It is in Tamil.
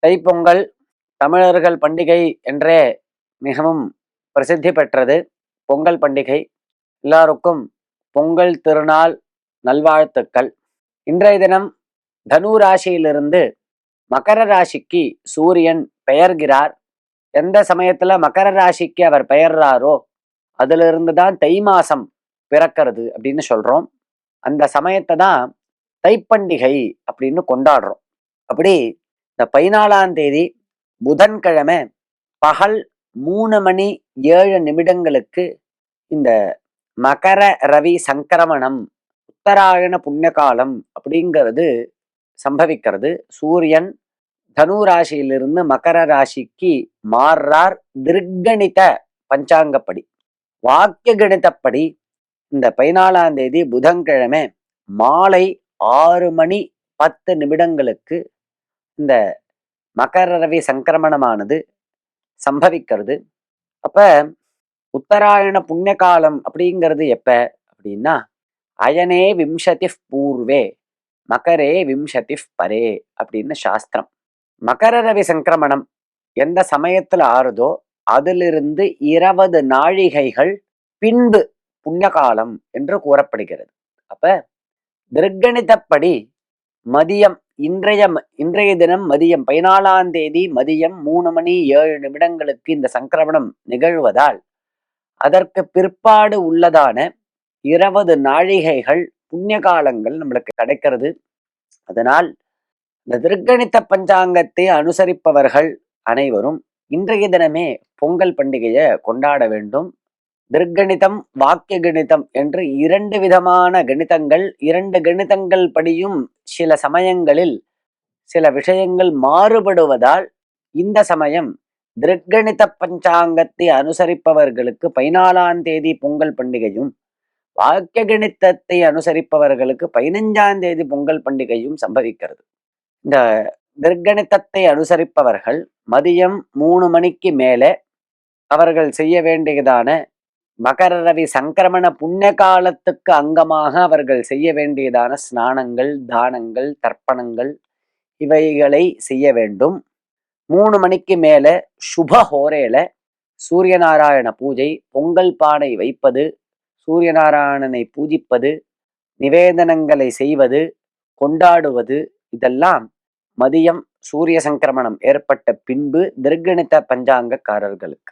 தைப்பொங்கல் தமிழர்கள் பண்டிகை என்றே மிகவும் பிரசித்தி பெற்றது. பொங்கல் பண்டிகை எல்லாருக்கும் பொங்கல் திருநாள் நல்வாழ்த்துக்கள். இன்றைய தினம் தனு ராசியிலிருந்து மகர ராசிக்கு சூரியன் பெயர்கிறார். எந்த சமயத்துல மகர ராசிக்கு அவர் பெயர்றாரோ அதிலிருந்து தான் தை மாசம் பிறக்கிறது அப்படின்னு சொல்றோம். அந்த சமயத்தை தான் தைப்பண்டிகை அப்படின்னு கொண்டாடுறோம். அப்படி இந்த 14ஆம் தேதி புதன்கிழமை பகல் 3:07 இந்த மகர ரவி சங்கிரமணம் உத்தராயண புண்ணிய காலம் அப்படிங்கிறது சம்பவிக்கிறது. சூரியன் தனு ராசியிலிருந்து மகர ராசிக்கு மாறுறார். திருக்கணித பஞ்சாங்கப்படி, வாக்கிய கணிதப்படி இந்த 14ஆம் தேதி புதன்கிழமை மாலை 6:10 இந்த மகர ரவி சங்கிரமணமானது சம்பவிக்கிறது. அப்ப உத்தராயண புண்ணிய காலம் அப்படிங்கிறது எப்ப அப்படின்னா அயனே விம்சதி பூர்வே மகரே விம்சதி பரே அப்படின்னு சாஸ்திரம். மகர ரவி சங்கிரமணம் எந்த சமயத்துல ஆறுதோ அதிலிருந்து 20 நாழிகைகள் பின்பு புண்ணிய காலம் என்று கூறப்படுகிறது. அப்ப திருக்கணிதப்படி மதியம் இன்றைய தினம் மதியம் 14ஆம் தேதி மதியம் 3:07 இந்த சங்கிரமணம் நிகழ்வதால் அதற்கு பிற்பாடு உள்ளதான 20 நாழிகைகள் புண்ணிய காலங்கள் நம்மளுக்கு கிடைக்கிறது. அதனால் இந்த திருக்கணித பஞ்சாங்கத்தை அனுசரிப்பவர்கள் அனைவரும் இன்றைய தினமே பொங்கல் பண்டிகையை கொண்டாட வேண்டும். திருக்கணிதம் வாக்கிய கணிதம் என்று 2 விதமான கணிதங்கள், 2 கணிதங்கள் படியும் சில சமயங்களில் சில விஷயங்கள் மாறுபடுவதால் இந்த சமயம் திருக்கணித பஞ்சாங்கத்தை அனுசரிப்பவர்களுக்கு 14ஆம் தேதி பொங்கல் பண்டிகையும், வாக்கிய கணிதத்தை அனுசரிப்பவர்களுக்கு 15ஆம் தேதி பொங்கல் பண்டிகையும் சம்பவிக்கிறது. இந்த திருக்கணிதத்தை அனுசரிப்பவர்கள் மதியம் 3 மணிக்கு மேலே அவர்கள் செய்ய வேண்டியதான மகர ரவி சங்கிரமண புண்ணிய காலத்துக்கு அங்கமாக அவர்கள் செய்ய வேண்டியதான ஸ்நானங்கள், தானங்கள், தர்ப்பணங்கள் இவைகளை செய்ய வேண்டும். 3 மணிக்கு மேல சுப ஹோரேல சூரியநாராயண பூஜை, பொங்கல் பானை வைப்பது, சூரியநாராயணனை பூஜிப்பது, நிவேதனங்களை செய்வது, கொண்டாடுவது இதெல்லாம் மதியம் சூரிய சங்கிரமணம் ஏற்பட்ட பின்பு திருக்கணித பஞ்சாங்கக்காரர்களுக்கு.